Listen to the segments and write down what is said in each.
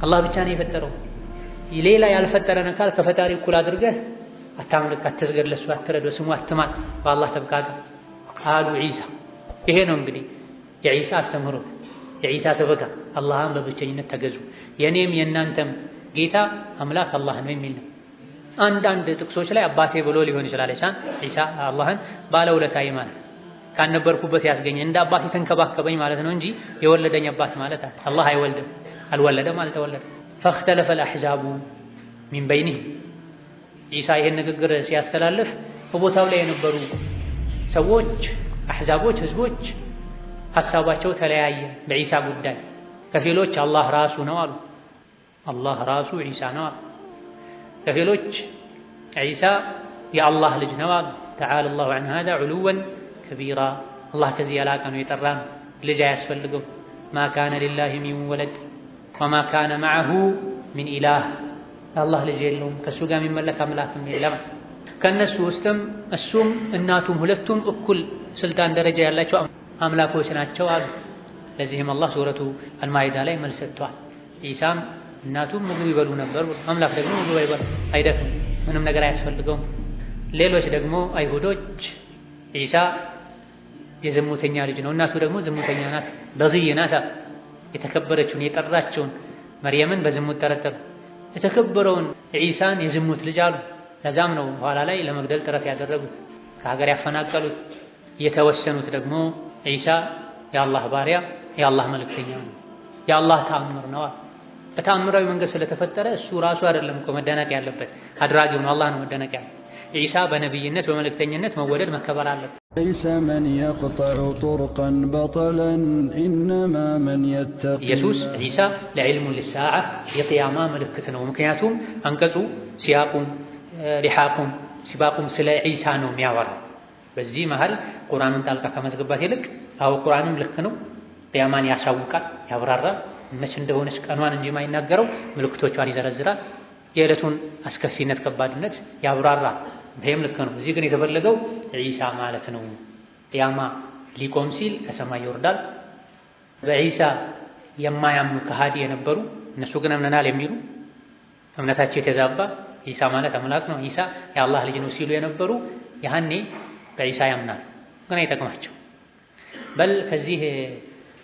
አላህ ብቻ ነው የፈጠረው። ሌላ ያልፈጠረን አካል ከፈጣሪ እኩል አድርገህ አታምልክ፣ አትስገድ፣ ለሱ አትረድ፣ በስሙ አትማል፣ በአላህ ተብቃቃ አሉ ዒሳ። ይሄ ነው እንግዲህ የዒሳ አስተምህሮት፣ የዒሳ ሰበካ። አላህን በብቸኝነት ተገዙ፣ የኔም የእናንተም ጌታ አምላክ አላህ ነው የሚል ነው። አንዳንድ ጥቅሶች ላይ አባቴ ብሎ ሊሆን ይችላል ዒሳ አላህን ባለውለታዬ ማለት ካነበርኩበት ያስገኘ እንደ አባቴ ተንከባከበኝ ማለት ነው እንጂ የወለደኝ አባት ማለት አላህ አይወልድም፣ አልወለደም፣ አልተወለደም። ፈኽተለፈ አልአሕዛቡ ሚን በይኒሂም ዒሳ ይሄን ንግግር ሲያስተላልፍ በቦታው ላይ የነበሩ ሰዎች፣ አሕዛቦች፣ ህዝቦች ሐሳባቸው ተለያየ በዒሳ ጉዳይ። ከፊሎች አላህ ራሱ ነው አሉ፣ አላህ ራሱ ዒሳ ነው አሉ። ከፊሎች ዒሳ የአላህ ልጅ ነው አሉ። ተዓላ አላሁ ዐን ሃዛ ዑሉወን ከቢራ፣ አላህ ከዚህ የላቀ ነው የጠራ ነው፣ ልጅ አያስፈልገው። ማ ካነ ሊላሂ ሚን ወለድ ወማ ካነ መዐሁ ሚን ኢላህ፣ አላህ ልጅ የለውም ከእሱ ጋር የሚመለክ አምላክም የለም። ከእነሱ ውስጥም እሱም እናቱም ሁለቱም እኩል ስልጣን ደረጃ ያላቸው አምላኮች ናቸው አሉ። ለዚህም አላህ ሱረቱ አልማኢዳ ላይ መልስ ሰጥቷል። ዒሳም እናቱም ምግብ ይበሉ ነበር፣ አምላክ ደግሞ ምግብ አይበሉ፣ አይደክም፣ ምንም ነገር አያስፈልገውም። ሌሎች ደግሞ አይሁዶች ዒሳ የዝሙተኛ ልጅ ነው፣ እናቱ ደግሞ ዝሙተኛ ናት፣ በግይ ናት፣ የተከበረችውን የጠራቸውን መርየምን በዝሙት ጠረጠሩ። የተከበረውን ዒሳን የዝሙት ልጅ አሉ። ለዛም ነው ኋላ ላይ ለመግደል ጥረት ያደረጉት፣ ከሀገር ያፈናቀሉት። የተወሰኑት ደግሞ ዒሳ የአላህ ባሪያ የአላህ መልእክተኛ ነው፣ የአላህ ተአምር ነው። በተአምራዊ መንገድ ስለተፈጠረ እሱ ራሱ አይደለም እኮ መደነቅ ያለበት፣ አድራጊው ነው፣ አላህ ነው መደነቅ ያለበት። ዒሳ በነብይነት በመልእክተኝነት መወደድ መከበር አለበት። ليس من يقطع طرقا بطلا إنما من يتقي ኢየሱስ ዒሳ ለዕልሙ ሊሳዓ የቅያማ ምልክት ነው። ምክንያቱም አንቀጹ ሲያቁም ሊሓቁም ሲባቁም ስለ ዒሳ ነው የሚያወራው። በዚህ መሃል ቁርአንን ጣልቃ ከማስገባት ይልቅ አው ቁርአንም ልክ ነው፣ ቅያማን ያሳውቃል፣ ያብራራል። መቼ እንደሆነች ቀኗን እንጂ የማይናገረው ምልክቶቿን ይዘረዝራል። የዕለቱን አስከፊነት ከባድነት ያብራራል። ይሄም ልክ ነው። እዚህ ግን የተፈለገው ዒሳ ማለት ነው። ቅያማ ሊቆም ሲል ከሰማይ ይወርዳል። በዒሳ የማያምኑ ከሃዲ የነበሩ እነሱ ግን አምነናል የሚሉ እምነታቸው የተዛባ ዒሳ ማለት አምላክ ነው፣ ዒሳ የአላህ ልጅ ነው ሲሉ የነበሩ ያኔ በዒሳ ያምናል፣ ግን አይጠቅማቸው። በል ከዚህ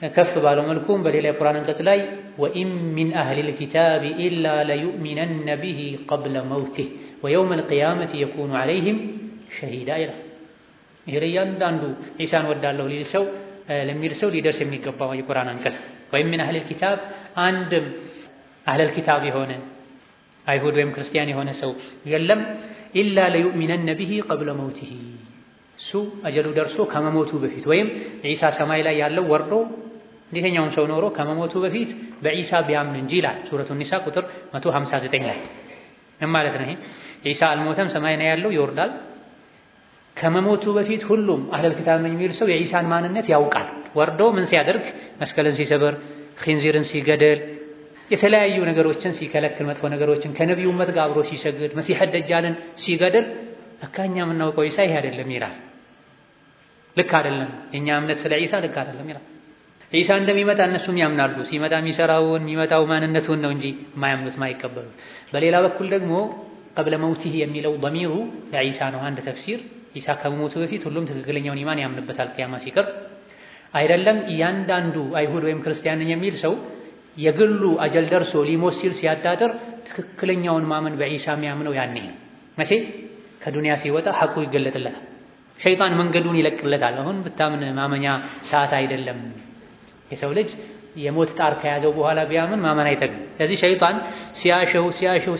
ከፍ ባለው መልኩም በሌላ የቁርአን አንቀጽ ላይ ወኢን ሚን አህሊል ኪታቢ ኢላ ለዩእሚነነ ቢሂ ቀብለ መውቲህ ወየውመል ቂያመቲ የኩኑ ዐለይሂም ሸሂዳ ይላል። ይሄ ለእያንዳንዱ ዒሳን ወዳለሁ ለሚል ሰው ሊደርስ የሚገባው የቁርአን አንቀጽ። ወይም ሚን አህሊል ኪታብ አንድም አህለል ኪታብ የሆነ አይሁድ ወይም ክርስቲያን የሆነ ሰው የለም ኢላ ለዩእሚነነ ቢሂ ቀብለ መውቲህ፣ እሱ አጀሉ ደርሶ ከመሞቱ በፊት ወይም ዒሳ ሰማይ ላይ ያለው ወርዶ እንዴተኛውን ሰው ኖሮ ከመሞቱ በፊት በዒሳ ቢያምን እንጂ ይላል ሱረቱ ኒሳ ቁጥር 159 ላይ። ምን ማለት ነው? ዒሳ አልሞተም፣ ሰማይ ነው ያለው፣ ይወርዳል። ከመሞቱ በፊት ሁሉም አህለል ኪታብ ነኝ የሚል ሰው የዒሳን ማንነት ያውቃል። ወርዶ ምን ሲያደርግ፣ መስቀልን ሲሰብር፣ ኺንዚርን ሲገድል፣ የተለያዩ ነገሮችን ሲከለክል፣ መጥፎ ነገሮችን ከነቢዩ ኡመት ጋር አብሮ ሲሰግድ፣ መሲሕ ደጃልን ሲገድል፣ በቃ እኛ የምናውቀው ዒሳ ይሄ አይደለም ይላል። ልክ አይደለም፣ የኛ እምነት ስለ ዒሳ ልክ አይደለም ይላል። ዒሳ እንደሚመጣ እነሱም ያምናሉ። ሲመጣ የሚሰራውን የሚመጣው ማንነቱን ነው እንጂ የማያምኑት ማይቀበሉት። በሌላ በኩል ደግሞ ቀብለ መውቲህ የሚለው ضميሩ ለዒሳ ነው። አንድ ተፍሲር ዒሳ ከመሞቱ በፊት ሁሉም ትክክለኛውን ኢማን ያምንበታል ቂያማ ሲቀርብ። አይደለም እያንዳንዱ አይሁድ ወይም ክርስቲያን ነኝ የሚል ሰው የግሉ አጀል ደርሶ ሊሞት ሲል ሲያጣጥር ትክክለኛውን ማመን በዒሳ የሚያምነው ያኔ ነው። መቼ ከዱንያ ሲወጣ ሐቁ ይገለጥለታል፣ ሸይጣን መንገዱን ይለቅለታል። አሁን ብታምን ማመኛ ሰዓት አይደለም። የሰው ልጅ የሞት ጣር ከያዘው በኋላ ቢያምን ማመን አይጠቅም። ስለዚህ ሸይጣን ሲያሸው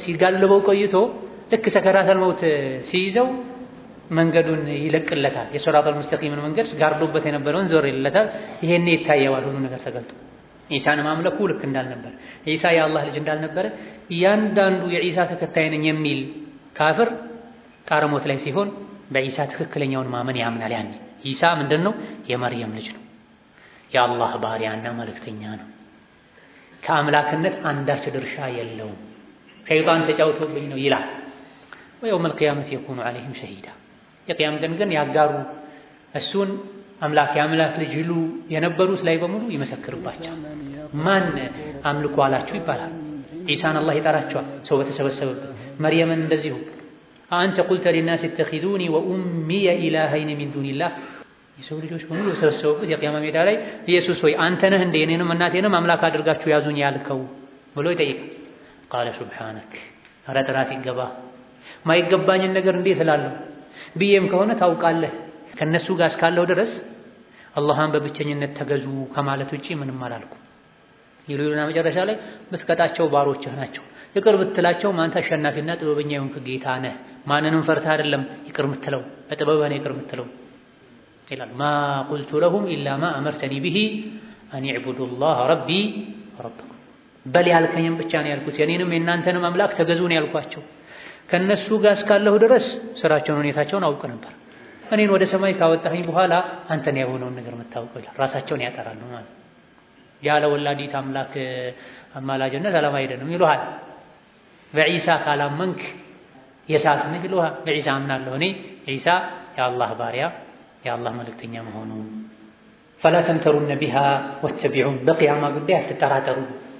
ሲጋልበው ቆይቶ ልክ ሰከራተል መውት ሲይዘው መንገዱን ይለቅለታል። የሶራጠል ሙስተቂምን መንገድ ጋርዶበት የነበረውን ዞር ይለታል። ይሄኔ ይታየዋል ሁሉ ነገር ተገልጦ። ዒሳን ማምለኩ ልክ እንዳልነበር፣ ዒሳ የአላህ ልጅ እንዳልነበረ እያንዳንዱ የዒሳ ተከታይ ነኝ የሚል ካፍር ጣረ ሞት ላይ ሲሆን በዒሳ ትክክለኛውን ማመን ያምናል። ያኔ ዒሳ ምንድነው? የመርየም ልጅ ነው፣ የአላህ ባሪያና መልእክተኛ ነው። ከአምላክነት አንዳች ድርሻ የለውም። ሸይጣን ተጫውቶብኝ ነው ይላል። ወየውመል ቂያመቲ የኩኑ ዐለይሂም ሸሂዳ፣ የቂያም ቀን ግን ያጋሩ እሱን አምላክ የአምላክ ልጅ ይሉ የነበሩት ላይ በሙሉ ይመሰክርባቸዋል። ማን አምልኮ አላችሁ ይባላል። ዒሳን አላህ ይጠራቸዋል ሰው በተሰበሰበበት። መርየምን እንደዚሁ አንተ ቁልተ ሊናስ ኢተኺዙኒ ወኡሚየ ኢላሀይኒ ሚን ዱኒላህ። የሰው ልጆች በሙሉ በተሰበሰቡበት የቂያማ ሜዳ ላይ ኢየሱስ ሆይ አንተ ነህ እንደ እኔንም እናቴንም አምላክ አድርጋችሁ ያዙኝ ያልከው ብሎ ይጠይቃል። ቃለ ሱብሓነክ፣ ኧረ ጥራት ይገባ፣ ማይገባኝን ነገር እንዴት እላለሁ ብዬም ከሆነ ታውቃለህ። ከነሱ ጋር እስካለሁ ድረስ አላህን በብቸኝነት ተገዙ ከማለት ውጪ ምንም አላልኩም። ይሉና መጨረሻ ላይ ብትቀጣቸው ባሮችህ ናቸው፣ ይቅር ብትላቸው አንተ አሸናፊና ጥበበኛ የሆንክ ጌታ ነህ፣ ማንንም ፈርተህ አይደለም ይቅር የምትለው በጥበብህ ነው ይቅር የምትለው ይላል። ማ ቁልቱ ለሁም ኢላ ማ አመርተኒ ቢሂ አን ይዕቡዱ ላህ ረቢ ወረበኩም። በል ያልከኝም ብቻ ነው ያልኩት፣ የኔንም የእናንተንም አምላክ ተገዙ ነው ያልኳቸው። ከነሱ ጋር እስካለሁ ድረስ ስራቸውን ሁኔታቸውን አውቅ ነበር። እኔን ወደ ሰማይ ካወጣኸኝ በኋላ አንተን የሆነውን ነገር የምታውቀው ይላል። ራሳቸውን ያጠራሉ ማለት ያለ ወላዲት አምላክ አማላጅነት ዓለም አይደለም ይሉሃል። በዒሳ ካላመንክ የሳት ነህ ይሉሃል። በዒሳ አምናለሁ እኔ ዒሳ የአላህ ባሪያ የአላህ መልእክተኛ መሆኑ። ፈላ ተምተሩነ ቢሃ ወተቢዑን፣ በቂያማ ጉዳይ አትጠራጠሩ።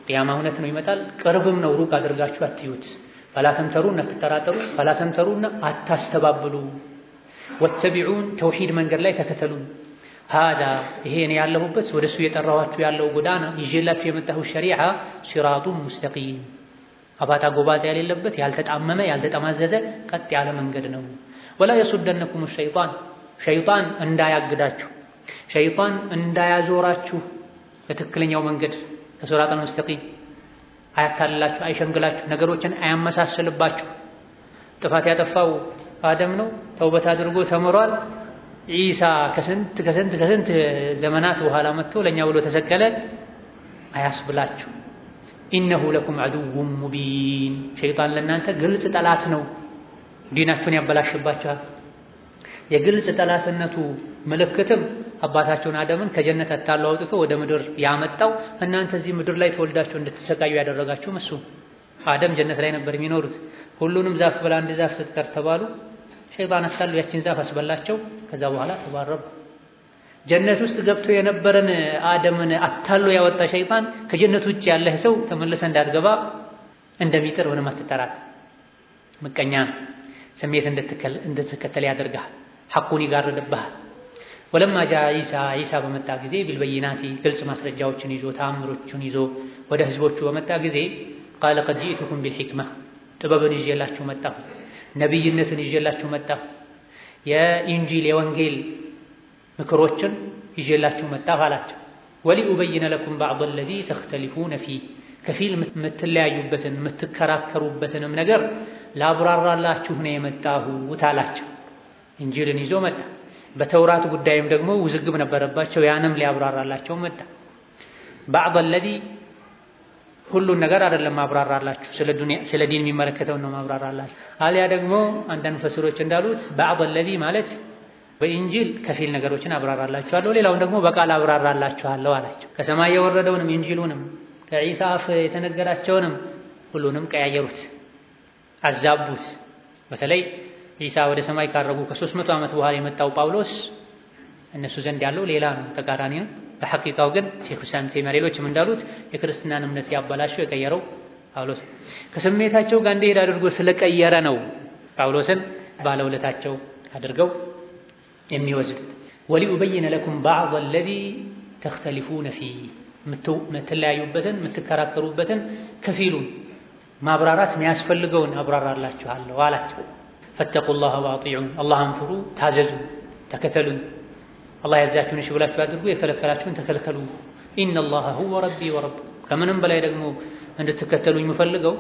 ቂያማ እውነት ነው ይመጣል፣ ቅርብም ነው፣ ሩቅ አድርጋችሁ አትዩት። ፈላ ተምተሩን አትጠራጠሩ፣ ፈላ ተምተሩን አታስተባብሉ፣ ወተቢዑን ተውሂድ መንገድ ላይ ተከተሉን። ሃዳ ይሄ እኔ ያለሁበት ወደሱ የጠራኋችሁ ያለው ጎዳና ይዤላችሁ የመጣሁ ሸሪዓ ሲራጡን ሙስተቂም፣ አባታ ጎባጣ የሌለበት ያልተጣመመ ያልተጠማዘዘ ቀጥ ያለ መንገድ ነው። ወላ የሱደነኩም ሸይጣን፣ ሸይጣን እንዳያግዳችሁ፣ ሸይጣን እንዳያዞራችሁ ከትክክለኛው መንገድ ከሲራጡል ሙስተቂም አያታልላችሁ፣ አይሸንግላችሁ፣ ነገሮችን አያመሳስልባችሁ። ጥፋት ያጠፋው አደም ነው፣ ተውበት አድርጎ ተምሯል። ዒሳ ከስንት ዘመናት በኋላ መጥቶ ለኛ ብሎ ተሰቀለ አያስብላችሁ። ኢነሁ ለኩም ዐዱውን ሙቢን፣ ሸይጣን ለእናንተ ግልጽ ጠላት ነው፣ ዲናችሁን ያበላሽባችኋል። የግልጽ ጠላትነቱ ምልክትም አባታቸውን አደምን ከጀነት አታሎ አውጥቶ ወደ ምድር ያመጣው እናንተ እዚህ ምድር ላይ ተወልዳችሁ እንድትሰቃዩ ያደረጋችሁ እሱ። አደም ጀነት ላይ ነበር የሚኖሩት። ሁሉንም ዛፍ ብላ አንድ ዛፍ ስትቀር ተባሉ። ሸይጣን አታሎ ያችን ዛፍ አስበላቸው። ከዛ በኋላ ተባረሩ። ጀነት ውስጥ ገብቶ የነበረን አደምን አታሎ ያወጣ ሸይጣን ከጀነት ውጭ ያለህ ሰው ተመልሰ እንዳትገባ እንደሚጥር ምንም አትጠራጠር። ምቀኛ ስሜት እንድትከተል ያደርግሃል፣ ሐቁን ይጋርድብሃል። ወለማ ጃ ዒሳ በመጣ ጊዜ ቢልበይናቲ ግልጽ ማስረጃዎችን ይዞ ተአምሮችን ይዞ ወደ ህዝቦቹ በመጣ ጊዜ ቃለ ቀድ ጂእቱኩም ቢልሒክማ፣ ጥበብን ይዤላችሁ መጣሁ፣ ነቢይነትን ይዤላችሁ መጣሁ፣ የኢንጂል የወንጌል ምክሮችን ይዤላችሁ መጣሁ አላቸው። ወሊኡበይነ ለኩም በዕደ አለዚ ተኽተሊፉነ ፊህ፣ ከፊል የምትለያዩበትን የምትከራከሩበትንም ነገር ላብራራላችሁ ነው የመጣሁት አላቸው። ኢንጂልን ይዞ መጣ። በተውራት ጉዳይም ደግሞ ውዝግብ ነበረባቸው፣ ያንም ሊያብራራላቸው መጣ። በዕደ አለዚ ሁሉን ነገር አይደለም ማብራራላችሁ፣ ስለ ዲን የሚመለከተውን ነው ማብራራላችሁ። አሊያ ደግሞ አንዳንድ ሙፈሲሮች እንዳሉት በዕደ አለዚ ማለት በኢንጂል ከፊል ነገሮችን አብራራላችኋለሁ፣ ሌላውን ደግሞ በቃል አብራራላችኋለሁ አላቸው። ከሰማይ የወረደውንም ኢንጂሉንም ከዒሳ አፍ የተነገራቸውንም ሁሉንም ቀያየሩት፣ አዛቡት። በተለይ ዒሳ ወደ ሰማይ ካረጉ ከ300 ዓመት በኋላ የመጣው ጳውሎስ እነሱ ዘንድ ያለው ሌላ ነው፣ ተቃራኒ ነው። በሐቂቃው ግን ሼክ ሁሰይን ተይሚያ ሌሎችም እንዳሉት የክርስትናን እምነት ያበላሸው የቀየረው ጳውሎስ ከስሜታቸው ጋር እንዲሄድ አድርጎ ስለቀየረ ነው ጳውሎስን ባለውለታቸው አድርገው የሚወስዱት። ወሊኡበይነ ለኩም በዕደ አለዚ ተኽተሊፉነ ፊህ፣ የምትለያዩበትን የምትከራከሩበትን ከፊሉን ማብራራት የሚያስፈልገውን አብራራላችኋለሁ አላቸው። ፈተቁላህ ወአጢዑን፣ አላህን ፍሩ፣ ታዘዙ፣ ተከተሉን። አላህ ያዛችሁን እሺ ብላችሁ አድርጉ፣ የከለከላችሁን ተከልከሉ። ኢነላህ ሁወ ረቢ ወረብኩም፣ ከምንም በላይ ደግሞ እንድትከተሉኝ የምፈልገው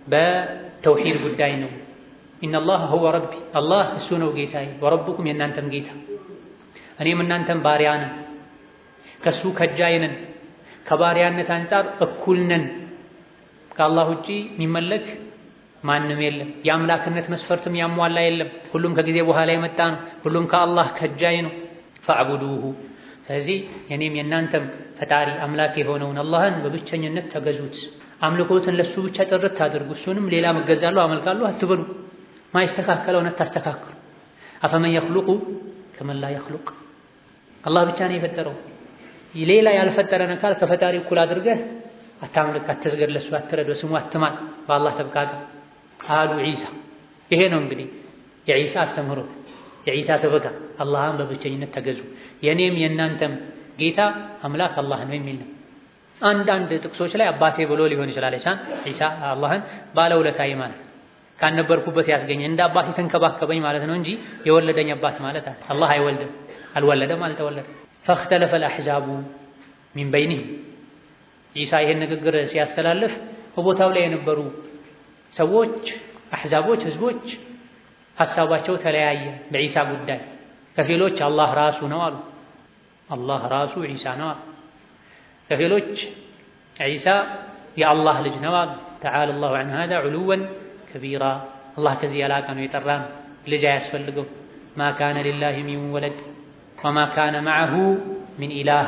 በተውሂድ ጉዳይ ነው። ኢነላህ ሁወ ረቢ፣ አላህ እሱ ነው ጌታዬ፣ ወረብኩም የእናንተም ጌታ፣ እኔም እናንተም ባሪያ ነን፣ ከእሱ ከጃይ ነን፣ ከባሪያነት አንጻር እኩል ነን። ከአላህ ውጪ የሚመለክ ማንም የለም። የአምላክነት መስፈርትም ያሟላ የለም። ሁሉም ከጊዜ በኋላ የመጣ ነው። ሁሉም ከአላህ ከጃይ ነው። ፈዕቡዱሁ፣ ስለዚህ የኔም የእናንተም ፈጣሪ አምላክ የሆነውን አላህን በብቸኝነት ተገዙት። አምልኮትን ለሱ ብቻ ጥርት አድርጉ። እሱንም ሌላ መገዛለሁ አመልካለሁ አትበሉ። ማይስተካከለውን አታስተካክሉ። አፈመን የኽሉቁ ከመን ላ የኽሉቅ፣ አላህ ብቻ ነው የፈጠረው። ሌላ ያልፈጠረን አካል ከፈጣሪ እኩል አድርገህ አታምልክ፣ አትስገድ፣ ለሱ አትረድ፣ በስሙ አትማል፣ በአላህ ተብቃቃ አሉ ዒሳ። ይሄ ነው እንግዲህ የዒሳ አስተምህሮት፣ የዒሳ ሰበካ። አላህን በብቸኝነት ተገዙ፣ የኔም የእናንተም ጌታ አምላክ አላህ ነው የሚል ነው። አንዳንድ ጥቅሶች ላይ አባቴ ብሎ ሊሆን ይችላል ዒሳ አላህን ባለውለታዬ ማለት ካነበርኩበት ያስገኘ እንደ አባቴ ተንከባከበኝ ማለት ነው እንጂ የወለደኝ አባት ማለት አላህ አይወልድም፣ አልወለደም፣ አልተወለደም። ፈኽተለፈ አልአሕዛቡ ሚን በይኒሂም ዒሳ ይሄን ንግግር ሲያስተላልፍ በቦታው ላይ የነበሩ ሰዎች፣ አሕዛቦች፣ ህዝቦች ሐሳባቸው ተለያየ በዒሳ ጉዳይ። ከፊሎች አላህ ራሱ ነው አሉ፣ አላህ ራሱ ዒሳ ነው አሉ። ከፊሎች ዒሳ የአላህ ልጅ ነው አሉ። ተዓላ አላሁ ዐን ሃዛ ዑሉወን ከቢራ። አላህ ከዚህ የላቀ ነው፣ የጠራ ነው፣ ልጅ አያስፈልገው። ማ ካነ ሊላሂ ሚን ወለድ ወማ ካነ መዐሁ ሚን ኢላህ።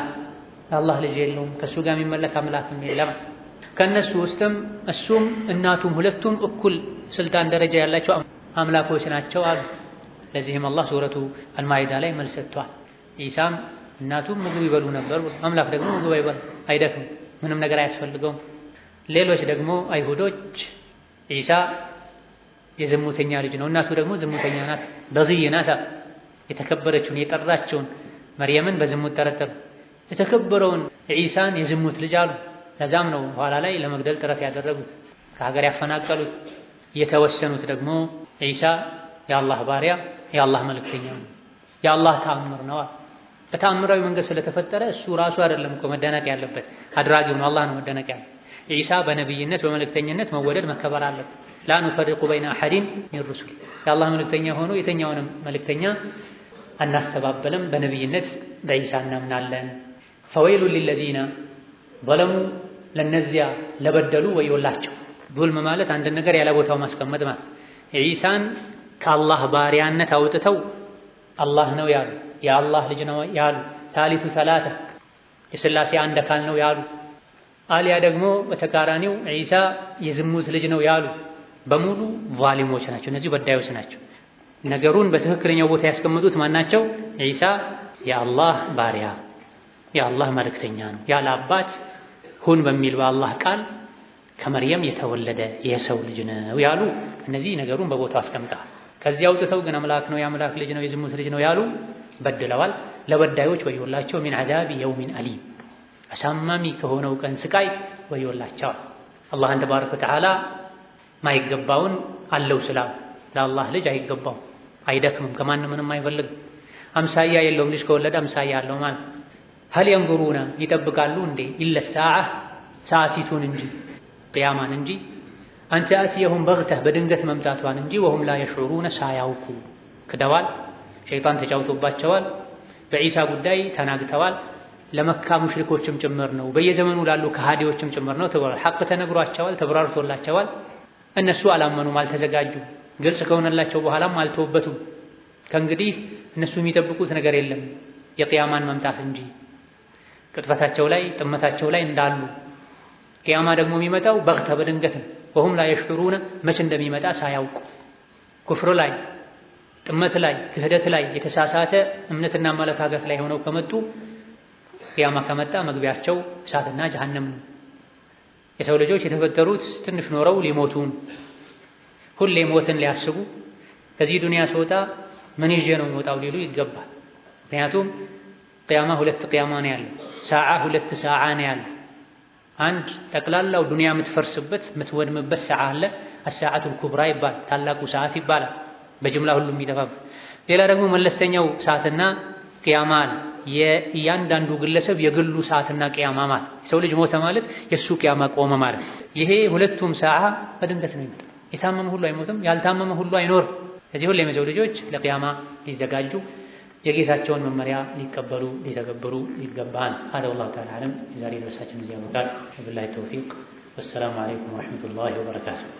አላህ ልጅ የለውም፣ ከእሱ ጋር የሚመለክ አምላክም የለም። ከእነሱ ውስጥም እሱም እናቱም ሁለቱም እኩል ስልጣን ደረጃ ያላቸው አምላኮች ናቸው አሉ። ለዚህም አላህ ሱረቱ አልማኢዳ ላይ መልስ ሰጥቷል። ዒሳም እናቱም ምግብ ይበሉ ነበር፣ አምላክ ደግሞ ምግብ አይበሉ፣ አይደክም፣ ምንም ነገር አያስፈልገውም። ሌሎች ደግሞ አይሁዶች ዒሳ የዝሙተኛ ልጅ ነው፣ እናቱ ደግሞ ዝሙተኛ ናት፣ በግይ ናት። የተከበረችውን የጠራቸውን መርየምን በዝሙት ጠረጠሩ፣ የተከበረውን ዒሳን የዝሙት ልጅ አሉ። ለዛም ነው ኋላ ላይ ለመግደል ጥረት ያደረጉት፣ ከሀገር ያፈናቀሉት። የተወሰኑት ደግሞ ዒሳ የአላህ ባሪያ የአላህ መልእክተኛ ነው፣ የአላህ ተአምር ነው። በተአምራዊ መንገድ ስለተፈጠረ እሱ ራሱ አይደለም እኮ መደነቅ ያለበት፣ አድራጊው ነው፣ አላህ ነው መደነቅ ያለበት። ዒሳ በነብይነት በመልእክተኝነት መወደድ መከበር አለበት። ላ ኑፈሪቁ በይነ አሐዲን ሚን ሩሱሊ፣ የአላህ መልእክተኛ ሆኖ የተኛውንም መልእክተኛ አናስተባበልም፣ በነብይነት በዒሳ እናምናለን። ፈወይሉን ሊለዚነ ዘለሙ፣ ለነዚያ ለበደሉ ወዮላቸው። ዙልም ማለት አንድ ነገር ያለ ቦታው ማስቀመጥ ማለት። ዒሳን ከአላህ ባሪያነት አውጥተው አላህ ነው ያሉ፣ የአላህ ልጅ ነው ያሉ፣ ታሊቱ ሰላተ የሥላሴ አንድ አካል ነው ያሉ፣ አልያ ደግሞ በተቃራኒው ዒሳ የዝሙት ልጅ ነው ያሉ በሙሉ ዛሊሞች ናቸው። እነዚህ በዳዮች ናቸው። ነገሩን በትክክለኛው ቦታ ያስቀመጡት ማናቸው? ዒሳ የአላህ ባሪያ የአላህ መልእክተኛ ነው፣ ያለ አባት ሁን በሚል በአላህ ቃል ከመርየም የተወለደ የሰው ልጅ ነው ያሉ። እነዚህ ነገሩን በቦታው አስቀምጠዋል። ከዚህ አውጥተው ግን አምላክ ነው፣ የአምላክ ልጅ ነው፣ የዝሙት ልጅ ነው ያሉ በድለዋል። ለበዳዮች ወዮላቸው። ሚን ዐዛቢ የውሚን አሊም፣ አሳማሚ ከሆነው ቀን ስቃይ ወዮላቸዋል። አላህን ተባረከ ወተዓላ ማይገባውን አለው ስላሉ ለአላህ ልጅ አይገባውም፣ አይደክምም፣ ከማንም ምንም አይፈልግም። አምሳያ የለውም፣ ልጅ ከወለደ አምሳያ አለው ማለት። ሀል የንዙሩና ይጠብቃሉ እንዴ ኢለ ሰዓ ሰዓቲቱን እንጂ ቅያማን እንጂ አን ተእትየሁም በግተህ በድንገት መምጣቷን እንጂ ወሁም ላ የሽዑሩነ ሳያውቁ ክደዋል። ሸይጣን ተጫውቶባቸዋል። በዒሳ ጉዳይ ተናግተዋል። ለመካ ሙሽሪኮችም ጭምር ነው፣ በየዘመኑ ላሉ ከሃዲዎችም ጭምር ነው ተብሏል። ሐቅ ተነግሯቸዋል፣ ተብራርቶላቸዋል። እነሱ አላመኑም፣ አልተዘጋጁም። ግልጽ ከሆነላቸው በኋላም አልተወበቱም። ከእንግዲህ እነሱ የሚጠብቁት ነገር የለም የቅያማን መምጣት እንጂ ቅጥፈታቸው ላይ ጥመታቸው ላይ እንዳሉ። ቅያማ ደግሞ የሚመጣው በግተ በድንገት ነው። ወሁም ላ የሽዑሩነ መቼ እንደሚመጣ ሳያውቁ ኩፍር ላይ ጥመት ላይ ክህደት ላይ የተሳሳተ እምነትና አመለካከት ላይ ሆነው ከመጡ ቅያማ ከመጣ መግቢያቸው እሳትና ጀሀነም ነው። የሰው ልጆች የተፈጠሩት ትንሽ ኖረው ሊሞቱ፣ ሁሌ ሞትን ሊያስቡ፣ ከዚህ ዱንያ ስወጣ ምን ይዤ ነው የምወጣው ሊሉ ይገባል። ምክንያቱም ቅያማ ሁለት ቅያማ ነው ያለው፣ ሰዓ ሁለት ሰዓ ነው ያለው። አንድ ጠቅላላው ዱንያ የምትፈርስበት የምትወድምበት ሰዓ አለ፣ አሰዓቱል ኩብራ ይባላል፣ ታላቁ ሰዓት ይባላል፣ በጅምላ ሁሉም የሚጠፋበት። ሌላ ደግሞ መለስተኛው ሰዓትና ቅያማ አለ፣ የእያንዳንዱ ግለሰብ የግሉ ሰዓትና ቅያማ ማለት። የሰው ልጅ ሞተ ማለት የእሱ ቅያማ ቆመ ማለት። ይሄ ሁለቱም ሰዓ በድንገት ነው የሚመጣው። የታመመ ሁሉ አይሞትም፣ ያልታመመ ሁሉ አይኖርም። ከዚህ ሁሌም የሰው ልጆች ለቅያማ ሊዘጋጁ የጌታቸውን መመሪያ ሊቀበሉ ሊተገብሩ ይገባል። هذا والله تعالى أعلم። የዛሬ ደርሳችን እዚህ ያበቃል። ወቢላሂ ተውፊቅ። ወሰላሙ አለይኩም ወረሕመቱላሂ ወበረካቱሁ።